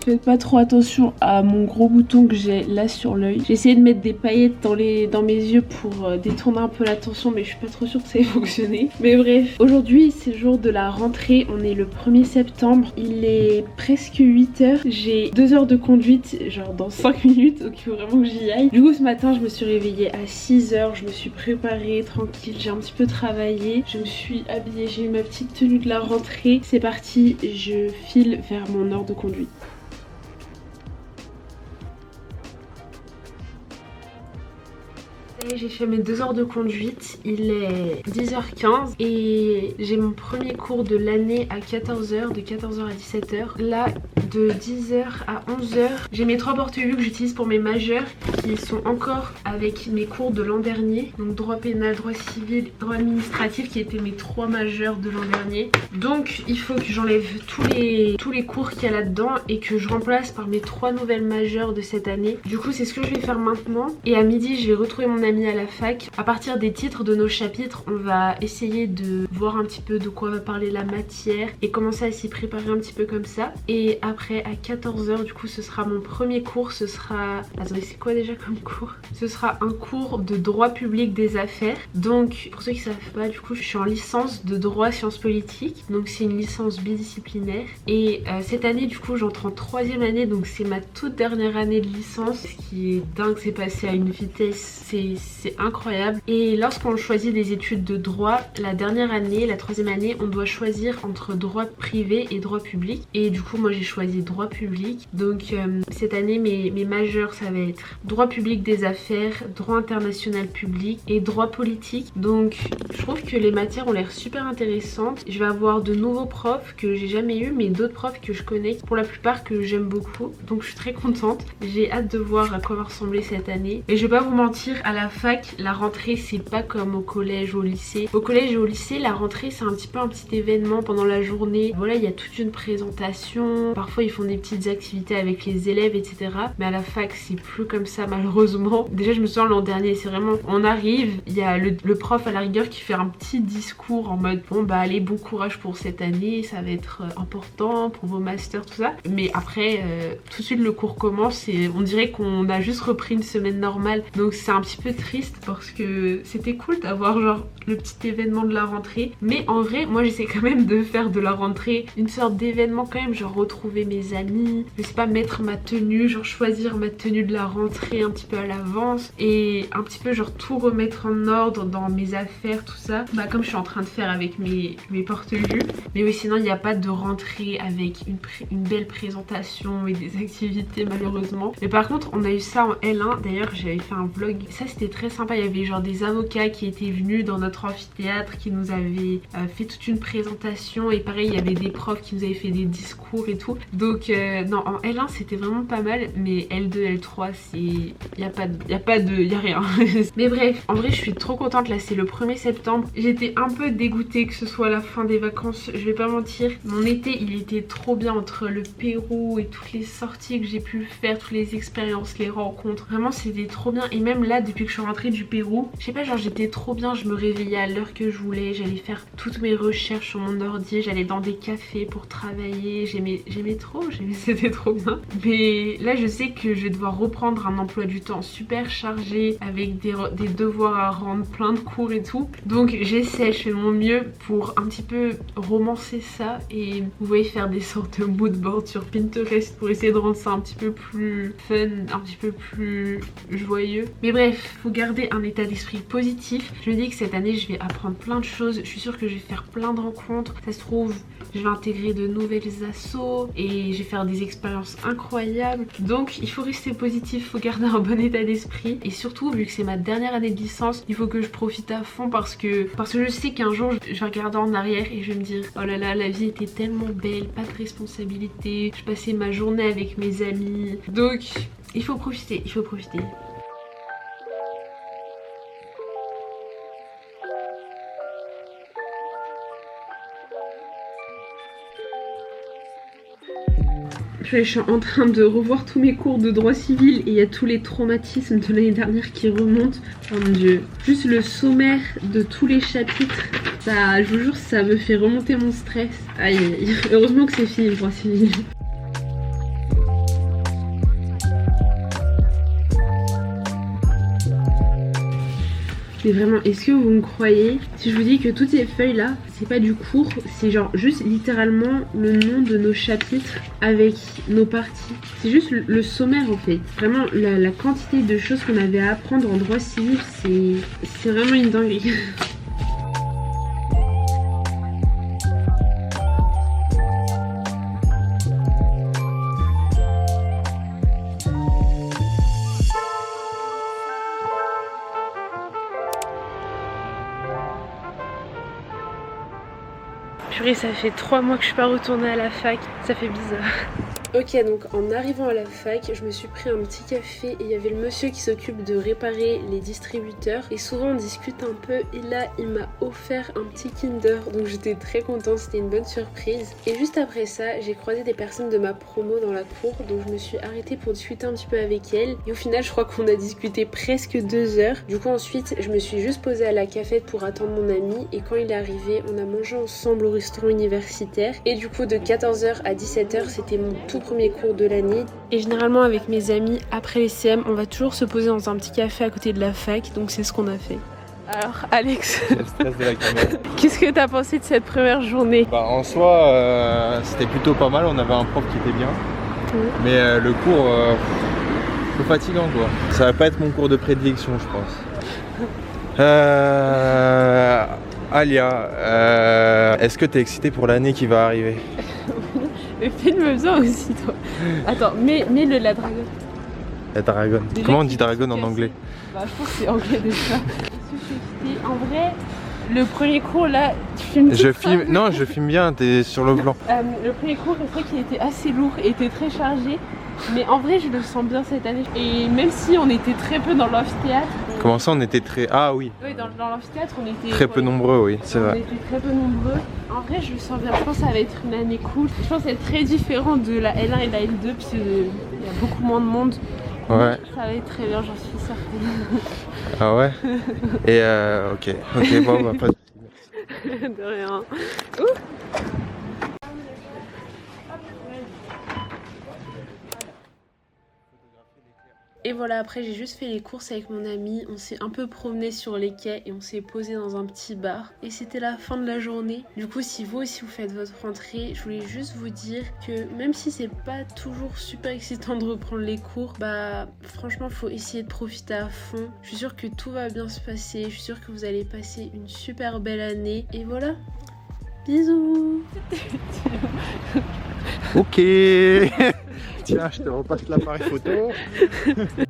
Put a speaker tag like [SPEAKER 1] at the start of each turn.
[SPEAKER 1] Faites pas trop attention à mon gros bouton que j'ai là sur l'œil. J'ai essayé de mettre des paillettes dans mes yeux pour détourner un peu l'attention, mais je suis pas trop sûre que ça ait fonctionné. Mais bref, aujourd'hui c'est le jour de la rentrée, on est le 1er septembre, il est presque 8h, j'ai 2 heures de conduite, genre dans 5 minutes, donc il faut vraiment que j'y aille. Du coup ce matin je me suis réveillée à 6h, je me suis préparée tranquille, j'ai un petit peu travaillé, je me suis habillée, j'ai eu ma petite tenue de la rentrée. C'est parti, je file vers mon heure de conduite. J'ai fait mes 2 heures de conduite, il est 10h15 et j'ai mon premier cours de l'année à 14h, de 14h à 17h. Là, de 10h à 11h, j'ai mes 3 porte-vues que j'utilise pour mes majeurs qui sont encore avec mes cours de l'an dernier. Donc droit pénal, droit civil, droit administratif qui étaient mes 3 majeurs de l'an dernier. Donc il faut que j'enlève tous les cours qu'il y a là-dedans et que je remplace par mes 3 nouvelles majeures de cette année. Du coup c'est ce que je vais faire maintenant. Et à midi je vais retrouver mon ami à la fac. À partir des titres de nos chapitres, on va essayer de voir un petit peu de quoi va parler la matière et commencer à s'y préparer un petit peu comme ça. Et après à 14h du coup ce sera mon premier cours, ce sera... Attendez, c'est quoi déjà comme cours? Ce sera un cours de droit public des affaires. Donc pour ceux qui savent pas, du coup je suis en licence de droit sciences politiques, donc c'est une licence bidisciplinaire et cette année du coup j'entre en 3e année, donc c'est ma toute dernière année de licence. Ce qui est dingue, c'est passé à une vitesse, c'est incroyable. Et lorsqu'on choisit des études de droit, la dernière année, la 3e année, on doit choisir entre droit privé et droit public. Et du coup, moi j'ai choisi droit public. Donc cette année, mes majeurs, ça va être droit public des affaires, droit international public et droit politique. Donc je trouve que les matières ont l'air super intéressantes. Je vais avoir de nouveaux profs que j'ai jamais eu, mais d'autres profs que je connais, pour la plupart que j'aime beaucoup. Donc je suis très contente. J'ai hâte de voir à quoi va ressembler cette année. Et je vais pas vous mentir, à la fac, la rentrée c'est pas comme au collège, au lycée. Au collège et au lycée, la rentrée c'est un petit peu un petit événement pendant la journée. Voilà, il y a toute une présentation. Parfois ils font des petites activités avec les élèves, etc. Mais à la fac c'est plus comme ça malheureusement. Déjà je me souviens l'an dernier, c'est vraiment, on arrive, il y a le prof à la rigueur qui fait un petit discours en mode bon bah allez, bon courage pour cette année, ça va être important pour vos masters, tout ça. Mais après tout de suite le cours commence et on dirait qu'on a juste repris une semaine normale. Donc c'est un petit peu triste parce que c'était cool d'avoir genre le petit événement de la rentrée. Mais en vrai, moi j'essaie quand même de faire de la rentrée une sorte d'événement quand même, genre retrouver mes amis, je sais pas, mettre ma tenue, genre choisir ma tenue de la rentrée un petit peu à l'avance et un petit peu genre tout remettre en ordre dans mes affaires, tout ça. Bah comme je suis en train de faire avec mes porte-vues. Mais oui, sinon il n'y a pas de rentrée avec une belle présentation et des activités malheureusement. Mais par contre on a eu ça en L1, d'ailleurs j'avais fait un vlog, ça c'était très sympa, il y avait genre des avocats qui étaient venus dans notre amphithéâtre qui nous avaient fait toute une présentation et pareil il y avait des profs qui nous avaient fait des discours et tout. Donc non, en L1 c'était vraiment pas mal, mais L2, L3 c'est... y a rien. Mais bref, en vrai je suis trop contente, là c'est le 1er septembre. J'étais un peu dégoûtée que ce soit la fin des vacances, je vais pas mentir. Mon été il était trop bien entre le Pérou et toutes les sorties que j'ai pu faire, toutes les expériences, les rencontres. Vraiment c'était trop bien. Et même là depuis que je suis rentrée du Pérou, je sais pas, genre j'étais trop bien, je me réveillais à l'heure que je voulais, j'allais faire toutes mes recherches sur mon ordi, j'allais dans des cafés pour travailler, j'aimais trop, c'était trop bien. Mais là je sais que je vais devoir reprendre un emploi du temps super chargé avec des devoirs à rendre, plein de cours et tout. Donc j'essaie, je fais mon mieux pour un petit peu romancer ça et vous voyez faire des sortes de mood boards sur Pinterest pour essayer de rendre ça un petit peu plus fun, un petit peu plus joyeux. Mais bref, faut garder un état d'esprit positif. Je me dis que cette année je vais apprendre plein de choses, je suis sûre que je vais faire plein de rencontres, ça se trouve je vais intégrer de nouvelles assos et je vais faire des expériences incroyables. Donc il faut rester positif, il faut garder un bon état d'esprit et surtout vu que c'est ma dernière année de licence, il faut que je profite à fond parce que je sais qu'un jour je vais regarder en arrière et je vais me dire oh là là, la vie était tellement belle, pas de responsabilité, je passais ma journée avec mes amis. Donc il faut profiter, il faut profiter. Je suis en train de revoir tous mes cours de droit civil et il y a tous les traumatismes de l'année dernière qui remontent. Oh mon dieu. Juste le sommaire de tous les chapitres, ça, je vous jure, ça me fait remonter mon stress. Aïe, heureusement que c'est fini le droit civil. Mais vraiment, est-ce que vous me croyez si je vous dis que toutes ces feuilles là, c'est pas du cours, c'est genre juste littéralement le nom de nos chapitres avec nos parties. C'est juste le sommaire en fait. Vraiment la quantité de choses qu'on avait à apprendre en droit civil, c'est vraiment une dinguerie. Purée, ça fait 3 mois que je suis pas retournée à la fac, ça fait bizarre. Ok, donc en arrivant à la fac, je me suis pris un petit café et il y avait le monsieur qui s'occupe de réparer les distributeurs. Et souvent on discute un peu et là il m'a offert un petit Kinder. Donc j'étais très contente, c'était une bonne surprise. Et juste après ça, j'ai croisé des personnes de ma promo dans la cour. Donc je me suis arrêtée pour discuter un petit peu avec elles. Et au final je crois qu'on a discuté presque 2 heures. Du coup ensuite je me suis juste posée à la cafette pour attendre mon ami. Et quand il est arrivé, on a mangé ensemble au restaurant universitaire. Et du coup de 14h à 17h c'était mon tout premier cours de l'année. Et généralement avec mes amis après les CM on va toujours se poser dans un petit café à côté de la fac, donc c'est ce qu'on a fait. Alors Alex, qu'est-ce que t'as pensé de cette première journée?
[SPEAKER 2] Bah, en soi c'était plutôt pas mal, on avait un prof qui était bien, mais le cours un peu fatigant quoi. Ça va pas être mon cours de prédilection je pense. Alia, est-ce que t'es excitée pour l'année qui va arriver?
[SPEAKER 1] Mais filme bien aussi toi. Attends, mets la dragonne.
[SPEAKER 2] La dragonne. Comment on dit dragonne en anglais?
[SPEAKER 1] Bah je pense que c'est anglais déjà. En vrai, le premier cours là, tu filmes.
[SPEAKER 2] Je filme. Non, je filme bien, t'es sur le blanc.
[SPEAKER 1] Le premier cours, je crois qu'il était assez lourd et était très chargé. Mais en vrai, je le sens bien cette année. Et même si on était très peu dans l'amphithéâtre.
[SPEAKER 2] Comment ça, on était très. Ah oui.
[SPEAKER 1] Oui, dans l'amphithéâtre, on était.
[SPEAKER 2] Très peu nombreux, oui, c'est vrai.
[SPEAKER 1] On était très peu nombreux. En vrai, je le sens bien. Je pense que ça va être une année cool. Je pense que ça va être très différent de la L1 et la L2, puisqu'il y a beaucoup moins de monde.
[SPEAKER 2] Ouais.
[SPEAKER 1] Ça va être très bien, j'en suis certaine.
[SPEAKER 2] Ah ouais. Et ok, bon, on va pas.
[SPEAKER 1] De rien. Et voilà, après j'ai juste fait les courses avec mon ami, on s'est un peu promené sur les quais et on s'est posé dans un petit bar. Et c'était la fin de la journée. Du coup, si vous aussi vous faites votre rentrée, je voulais juste vous dire que même si c'est pas toujours super excitant de reprendre les cours, bah franchement faut essayer de profiter à fond. Je suis sûre que tout va bien se passer, je suis sûre que vous allez passer une super belle année. Et voilà, bisous.
[SPEAKER 2] Ok. Tiens, je te repasse l'appareil photo.